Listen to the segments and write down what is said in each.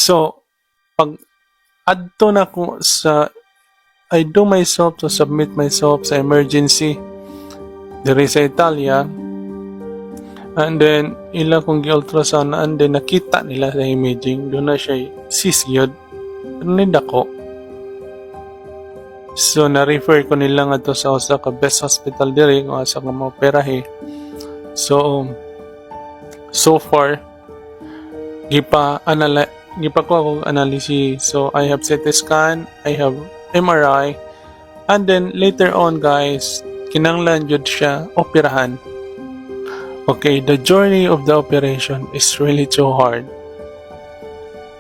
So, pag adto na ko sa I do myself to submit myself sa emergency diri sa Italia, and then ila kong gi-ultrasound and then nakita nila sa imaging doon na siya cyst yun nidako. So na-refer ko nila nga to sa usa ka best hospital diri kung asa ko maoperahe. So far gipa ko akong analysis. So I have CT scan, I have MRI, and then later on guys, kinanglan jud siya operahan. Okay, the journey of the operation is really too hard.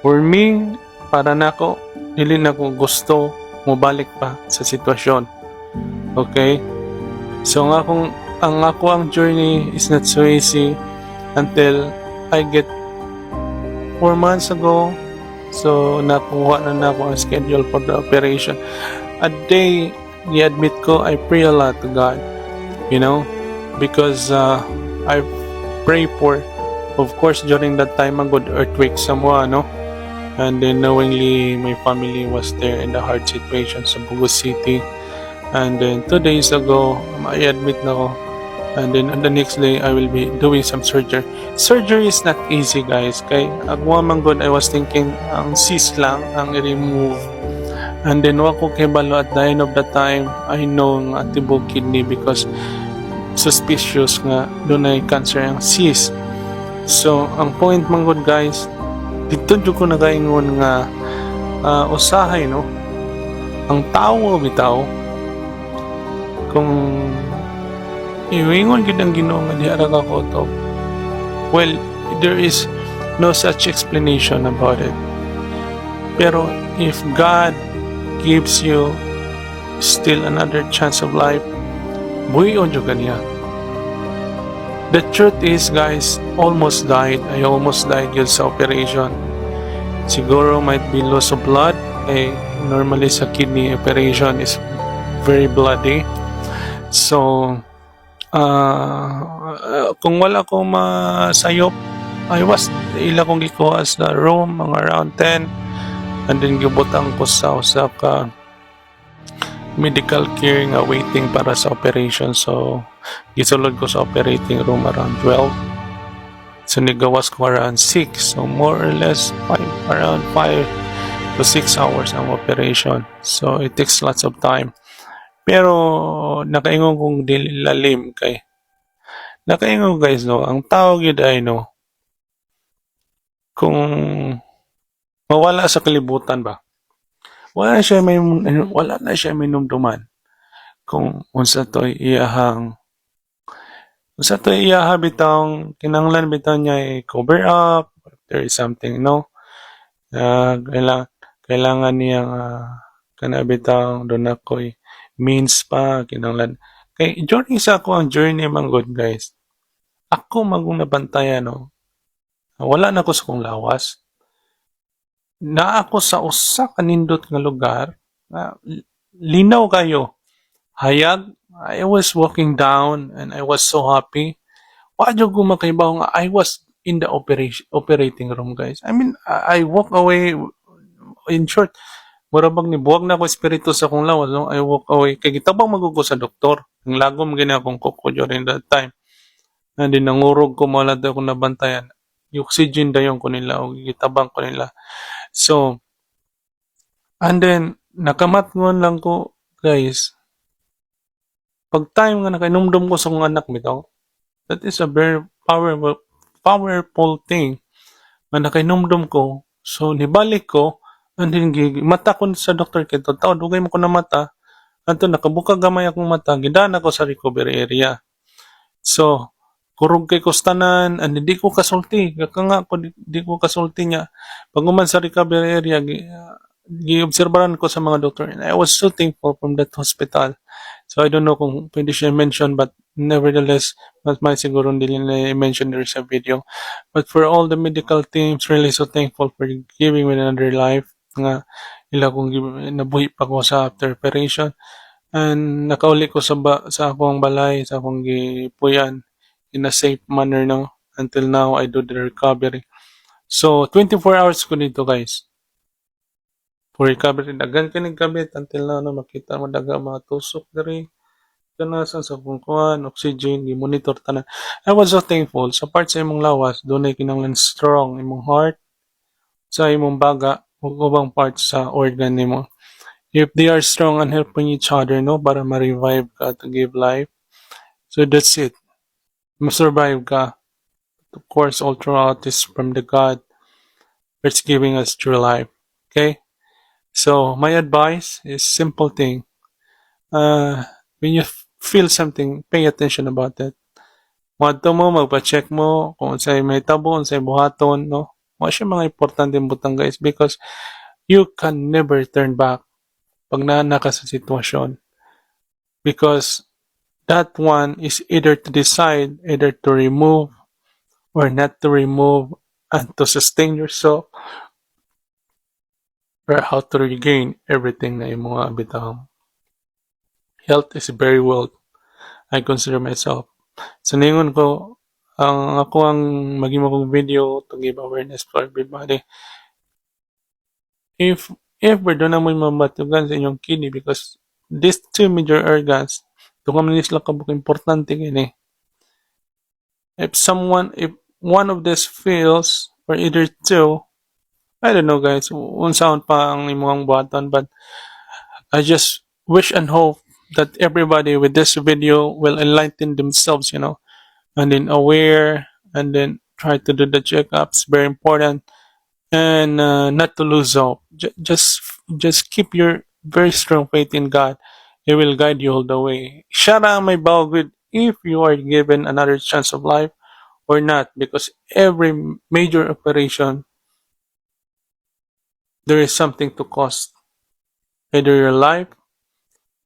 For me, para nako, dili na ko gusto mobalik pa sa sitwasyon. Okay? So ang journey is not so easy until I get 4 months ago. So nakuha na ako ang schedule for the operation. A day, i-admit ko, I pray a lot to God. You know? Because I pray for, of course, during that time, a good earthquake somewhat, no? And then knowingly, my family was there in the hard situation sa Bugo City. And then 2 days ago, I admit na ko. And then on the next day, I will be doing some surgery. Surgery is not easy, guys. Kay agwa man god, I was thinking ang cyst lang ang i-remove. And then wako kay balo at the end of the time, I know nga tibok kidney because suspicious nga doon ay cancer ang cyst. So ang point man god guys, dito jud ko nagaingon nga usahay no. Ang tao bitaw kung iwingon gid ang Ginoo nga diha ra ka ko. Well, there is no such explanation about it. Pero if God gives you still another chance of life, buhion jud kaniya. The truth is guys, almost died. I almost died yun sa operation. Siguro might be loss of blood. Normally sa kidney operation is very bloody. So kung wala ko masayop, I was ila kong gikuha sa room mga around 10, and then gibutang ko sa usa ka medical care nga waiting para sa operation. So gisulod ko sa operating room around 12. So nigawas ko around 6. So more or less around 5 to 6 hours ang operation. So it takes lots of time. Pero nakaingon kong dili lalim kay nakaingon guys no, ang tawag yun ay no, kung mawala sa kalibutan ba, wala na siya may numduman kung unsa to iyahang bitang kinanglan bitaw niya cover up if there is something no, kailangan niya kana bitaw doon ako'y means pa kinanglan kay during sa ako ang journey man good guys, ako magong nabantayan no, wala na ko sa kong lawas na ako sa usa ka nindot nga lugar, linaw kayo, hayag. I was walking down and I was so happy. Wadyo ko makaibaw nga I was in the operating room guys. I mean, I walk away, in short, murabag ni buwag na ako espiritu sa akong lawas. No? I walk away. Kaya gitabang magugo sa doktor. Ang lagom gina akong kuko during that time. And then nangurog ko mawala daw akong nabantayan. Yung oxygen dayon ko nila o gitabang ko nila. So, and then nakamatngon lang ko guys. Pag time nga nakainumdum ko sa akong anak bitaw, that is a very powerful thing. Nga nakainumdum ko, so nibalik ko, and then mata ko sa doktor kito, tao dugay mo ko na mata, anto nakabuka gamay akong mata, gidaan ako sa recovery area. So, kurog kay kustanan, and hindi ko kasulti, kaka nga ko di ko kasulti niya. Pag uman sa recovery area, gi-obserbaran ko sa mga doktor, and I was so thankful from that hospital. So I don't know kung pwede siya mention, but nevertheless, mas may siguro hindi nila i-mention there sa video. But for all the medical teams, really so thankful for giving me another life. Nga ila kong nabuhi pa ko sa after operation. And nakauli ko sa akong balay, sa akong gipuyan in a safe manner now. Until now, I do the recovery. So 24 hours ko dito guys. For recovery, daghan kining kabit until na no, makita mo daga mga tusok diri kanasan sa kungkuan, oxygen, i-monitor tanan. I was so thankful sa part sa imong lawas, dunay kinahanglan strong imong heart, sa imong baga, ug ubang parts sa organ nimo. If they are strong and helping each other, no, para ma-revive ka to give life. So that's it. Ma-survive ka. Of course, all throughout is from the God that's giving us true life. Okay? So my advice is simple thing. When you feel something, pay attention about it. Madto mo, magpa-check mo kung unsay may tabo, unsay buhaton, no? Mga siya mga importante butang guys because you can never turn back pag naana ka sa sitwasyon. Because that one is either to decide, either to remove or not to remove and to sustain yourself or how to regain everything na imong mga bitaw. Health is very wealth. I consider myself. So ningon ko, ang ako ang maging kong video to give awareness to everybody. If we're doon na mo mamatugan sa inyong kidney because these two major organs, ito ka manis lang kabuk importante gini. If one of this fails, or either two, I don't know guys, unsaon pa ang imong buhaton, but I just wish and hope that everybody with this video will enlighten themselves, and then aware, and then try to do the checkups. Very important, and not to lose hope. Just keep your very strong faith in God. He will guide you all the way. Shara may good if you are given another chance of life or not, because every major operation there is something to cost, either your life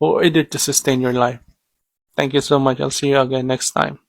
or either to sustain your life. Thank you so much. I'll see you again next time.